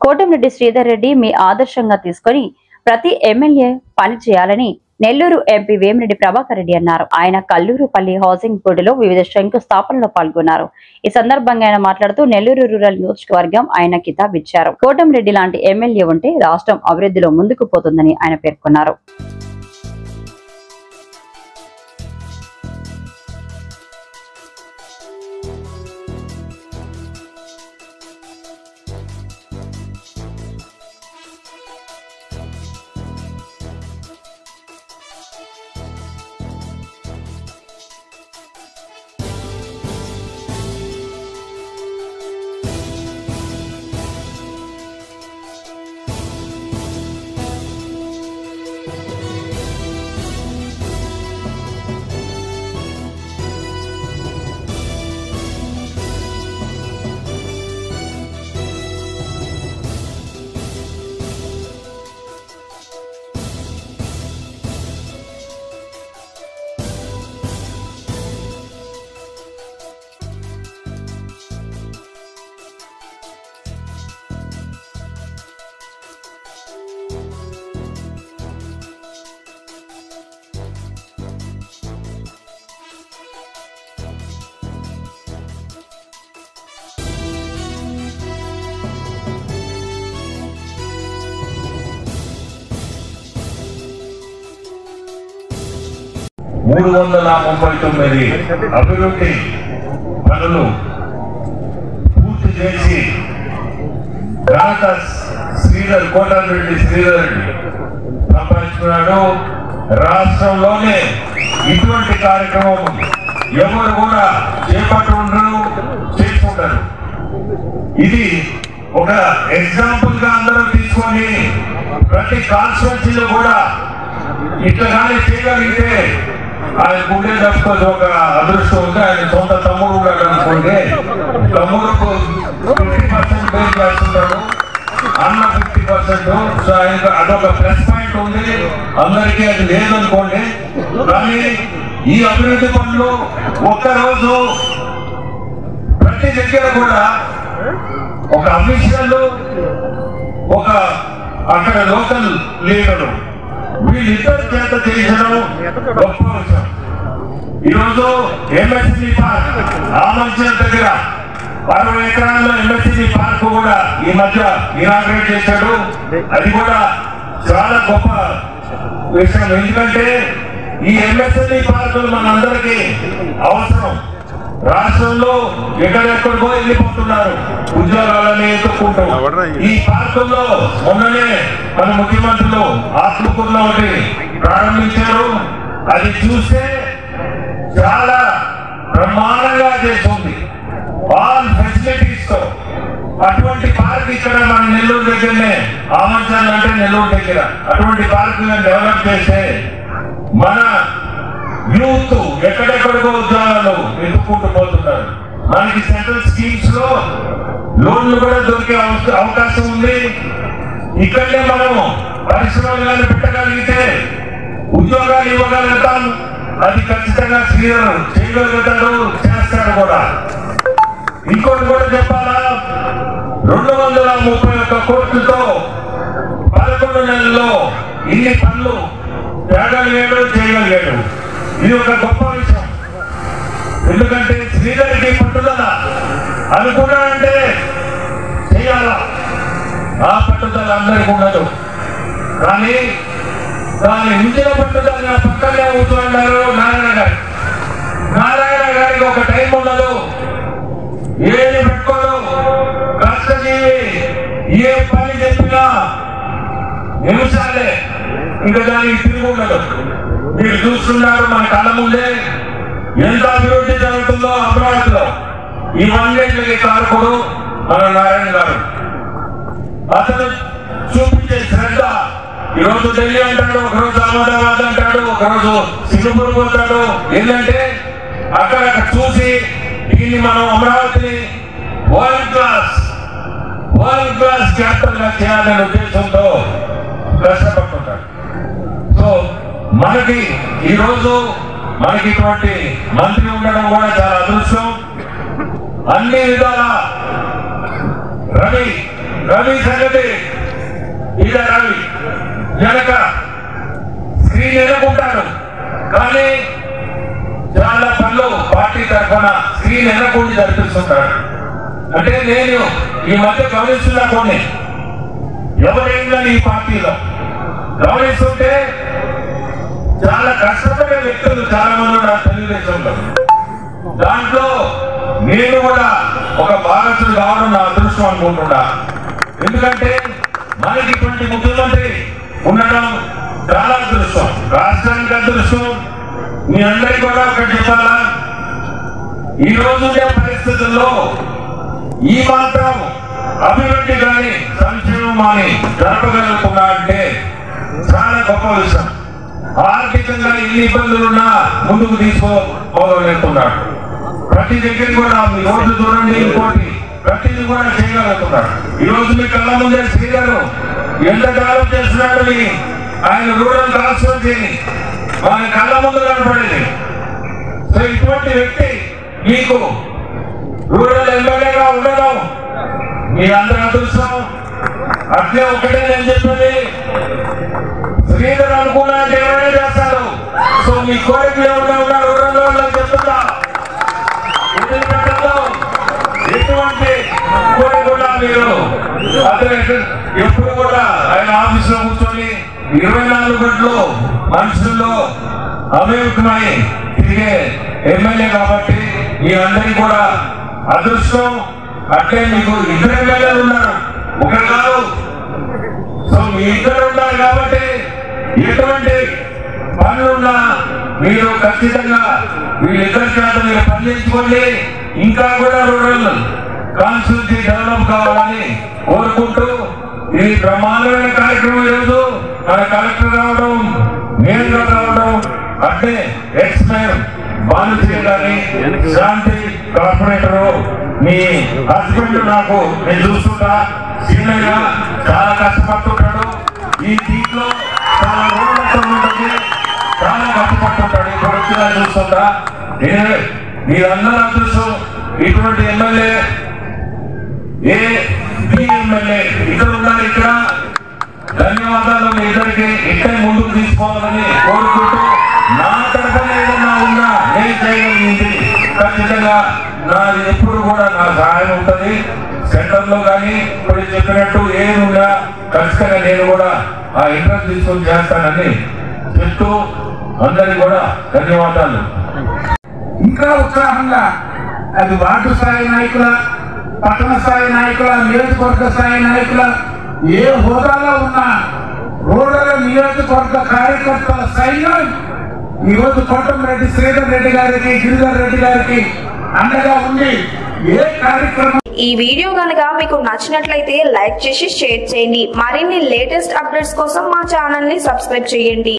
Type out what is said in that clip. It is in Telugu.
కోటమిరెడ్డి శ్రీధర్ రెడ్డి మీ ఆదర్శంగా తీసుకొని ప్రతి ఎమ్మెల్యే పని చేయాలని నెల్లూరు ఎంపీ వేమిరెడ్డి ప్రభాకర్ రెడ్డి అన్నారు. ఆయన కల్లూరుపల్లి హౌసింగ్ బోర్డులో వివిధ శంకుస్థాపనలో పాల్గొన్నారు. ఈ సందర్భంగా ఆయన మాట్లాడుతూ నెల్లూరు రూరల్ నియోజకవర్గం ఆయన కితాబిచ్చారు. కోటమిరెడ్డి లాంటి ఎమ్మెల్యే ఉంటే రాష్ట్రం అభివృద్ధిలో ముందుకు పోతుందని ఆయన పేర్కొన్నారు. అభివృద్ధి పనులు పూర్తి చేసి కోటమిరెడ్డి శ్రీధర్ రెడ్డి సంపాదించుకున్నాడు. రాష్ట్రంలోనే ఇటువంటి కార్యక్రమం ఎవరు కూడా చేపట్టుండరు, చేసుకుంటారు. ఇది ఒక ఎగ్జాంపుల్ గా అందరూ తీసుకొని ప్రతి కాన్స్టిట్యున్సీలో కూడా ఇట్లా కానీ చేయగలిగితే ఆయన గుండె తప్పుతుంది. ఒక అదృష్టం ఉంది. ఆయన సొంత తమ్ముడు కూడా అనుకోండి, తమ్ముడుకు 50% పే చేస్తుంటాడు, అన్న 50%. సో ఆయనకు అదొక ప్లస్ పాయింట్ ఉంది. అందరికీ అది లేదనుకోండి. కానీ ఈ అభివృద్ధి పనులు ఒక్కరోజు ప్రతి దగ్గర కూడా ఒక అఫీషియల్, ఒక అక్కడ లోకల్ లీడరు వీళ్ళిద్దరు చేత చేసిన గొప్ప విషయం. ఈరోజు ఎంఎస్సీ పార్క్ ఆమంచన దగ్గర 60 ఎకరాల్లో ఎంఎస్సీ పార్క్ కూడా ఈ మధ్య ఇనాగ్రేట్ చేశాడు. అది కూడా చాలా గొప్ప విషయం. ఎందుకంటే ఈ ఎంఎస్సీ పార్కులు మనందరికీ అవసరం. రాష్ట్రంలో ఎక్కడెక్కడికో వెళ్ళిపోతున్నారు ఉద్యోగాలని ఎత్తుకుంటూ. ఈ పార్కుల్లో మొన్ననే మన ముఖ్యమంత్రులు ఆత్మకూరులో ఒకటి ప్రారంభించారు. అది చూస్తే చాలా బ్రహ్మాండంగా చేస్తుంది, ఆల్ ఫెసిలిటీస్ తో. అటువంటి పార్క్ ఇక్కడ మన నెల్లూరు దగ్గరనే, ఆమంచాలు అంటే నెల్లూరు దగ్గర, అటువంటి పార్క్ డెవలప్ చేస్తే మన యూత్ ఎక్కడెక్కడికో ఉద్యోగాలు ఎదుర్కొంటూ పోతున్నారు. మనకి సెంట్రల్ స్కీమ్స్ లో లోన్లు కూడా దొరికే అవకాశం ఉంది. ఇక్కడే మనము పరిశ్రమలు పెట్టగలిగితే ఉద్యోగాలు ఇవ్వగలుగుతాం. అది ఖచ్చితంగా శ్రీధర్ చేయగలుగుతాడు, చేస్తాడు కూడా. ఇంకోటి కూడా చెప్పాలా, 231 కోట్లతో 11 నెలల్లో ఇన్ని పనులు చేయగలిగాడు. ఇది ఒక గొప్ప విషయం. ఎందుకంటే శ్రీధర్కి పట్టుదల అనుకున్నాడంటే చేయాలా, ఆ పట్టుదల అందరికీ ఉండదు. కానీ దాని మించిన పట్టుదల పక్కనే కూర్చున్నారు నారాయణ గారికి ఒక టైం ఉండదు, ఏది పెట్టుకోదు. కష్టజీవి, ఏ పని చెప్పినా నిమిషాలే, ఇంకా దానికి తిరిగి ఉండదు. మీరు చూస్తున్నారు మన కళ్ళ ముందే ఎంత అభివృద్ధి జరుగుతుందో అమరావతిలో. ఈ 1 గంటలకి కారకుడు మన నారాయణ గారు. అతను చూపించే శ్రద్ధ, ఈరోజు ఢిల్లీ అంటాడు, ఒకరోజు అహ్మదాబాద్ అంటాడు, ఒకరోజు సింగపూర్ పోతాడు. ఏంటంటే అక్కడ చూసి దీన్ని మనం అమరావతిని వరల్డ్ క్లాస్ క్యాపిటల్ గా చేయాలనే ఉద్దేశంతో కష్టపడుతుంటాడు. సో మనకి ఈరోజు మనకి ఇటువంటి మంత్రి ఉండడం కూడా చాలా అదృష్టం. అన్ని విధాల రవి సంగతి ఇద రవి వెనక స్క్రీన్ ఎన్నుకుంటాడు, కానీ చాలా పనులు పార్టీ తరఫున స్క్రీన్ ఎన్నకుండా జరిపిస్తుంటాడు. అంటే నేను ఈ మధ్య గమనిస్తున్నా, కొన్ని ఎవరైనా ఈ పార్టీలో గమనిస్తుంటే చాలా కష్టపడే వ్యక్తులు చాలా మంది ఉన్నారు తెలుగుదేశంలో. దాంట్లో నేను కూడా ఒక భారతుడు కావడం నా అదృష్టం అనుకుంటున్నా. ఎందుకంటే మనకి ఇటువంటి ముఖ్యమంత్రి ఉండడం చాలా అదృష్టం, రాష్ట్రానికి అదృష్టం. మీ అందరికీ కూడా ఒకటి చెప్పాలా, ఈ రోజు ఉండే పరిస్థితుల్లో ఈ మాత్రం అభివృద్ధి కానీ సంక్షేమం కానీ జరపగలుగుతున్నా అంటే చాలా గొప్ప విషయం. ఆర్థికంగా ఎన్ని ఇబ్బందులున్నా ముందుకు తీసుకోగలుగుతున్నాడు. ప్రతి దగ్గర కూడా మీ రోడ్లు చూడండి, ఇంకోటి ప్రతిదీ కూడా చేయగలుగుతున్నాడు. ఈ రోజు మీ కళ్ళ ముందే శ్రీగారు ఎంత డెవలప్ చేస్తున్నాడు. ఆయన రూరల్ కాన్స్టిట్యూన్సీని మన కళ్ళ ముందు కనపడేది. సో ఇటువంటి వ్యక్తి మీకు రూరల్ ఎమ్మెల్యేగా ఉండడం మీ అందరి అదృష్టం. అట్లే ఒకటే నేను చెప్పేది, శ్రీధర్ అనుకున్నా అంటే ఎవరైనా చేస్తారు. సో మీ కోరికలు ఎవరైనా ఉన్నారు రూరల్లో చెప్తున్నా, ఎటువంటి కోరిక కూడా మీరు అదే ఎప్పుడు కూడా ఆయన ఆఫీసులో కూర్చొని 24 గంటలు మనుషుల్లో అభివృద్ధమై తిరిగే ఎమ్మెల్యే కాబట్టి మీ అందరికీ కూడా అదృష్టం. అట్లే మీకు 2 ఎమ్మెల్యేలు ఉన్నారు, ఒకరు కాదు. సో మీ 2 ఉన్నారు కాబట్టి ఎటువంటి పనులున్నా మీరు ఖచ్చితంగా వీళ్ళిద్దరి చేత మీరు పనిచేసుకోండి. ఇంకా కూడా రూరల్ కాన్స్టిట్యూన్సీ డెవలప్ కావాలని కోరుకుంటూ ఇది బ్రహ్మాండమైన కార్యక్రమం. ఈరోజు మన కలెక్టర్ రావడం, నేను రావడం, అంటే ఎక్స్ మేయర్ భానుశ్రీ గారి, శాంతి కార్పొరేటర్ మీ హస్బెండ్ నాకు నేను చూస్తుంటా, సీనియర్ గా చాలా కష్టపడుతుంటాడు. ఈ దీంట్లో చాలా రోడ్లు ఉంటుంది, చాలా కష్టపడుతుంటాడు. ఇప్పుడు వచ్చినా చూస్తుంటా. మీరందరూ అదృష్టం. ఇటువంటి ఎమ్మెల్యే ఎమ్మెల్యే ఇక్కడ ఉన్నారు. ఇక్కడ ధన్యవాదాలు మీ ఇద్దరికి. ఇక్కడ ముందుకు తీసుకోవాలని కోరుకుంటూ నా తరఫున ఏదన్నా ఉన్నా నేను చేయగలిగింది ఖచ్చితంగా నాది ఎప్పుడు కూడా నా సహాయం ఉంటుంది. సెంటర్ లో కానీ ఇప్పుడు చెప్పినట్టు ఏది ఉన్నా ఖచ్చితంగా నేను కూడా ఆ ఇంట్రెస్ట్ తీసుకొని చేస్తానని చెప్తూ అందరికి కూడా ధన్యవాదాలు. ఇంకా ఉత్సాహంగా అది వార్డు స్థాయి నాయకుల, పట్టణ స్థాయి నాయకుల, నియోజకవర్గ స్థాయి నాయకుల, ఏ హోదాలో ఉన్న రూరల్ నియోజకవర్గ కార్యకర్తల సైన్యం ఈరోజు కోటమిరెడ్డి శ్రీధర్ రెడ్డి గారికి, గిరిధర్ రెడ్డి గారికి అండగా ఉండి ఏ కార్యక్రమం. ఈ వీడియో గనక మీకు నచ్చినట్లయితే లైక్ చేసి షేర్ చేయండి. మరిన్ని లేటెస్ట్ అప్డేట్స్ కోసం మా ఛానల్ ని సబ్స్క్రైబ్ చేయండి.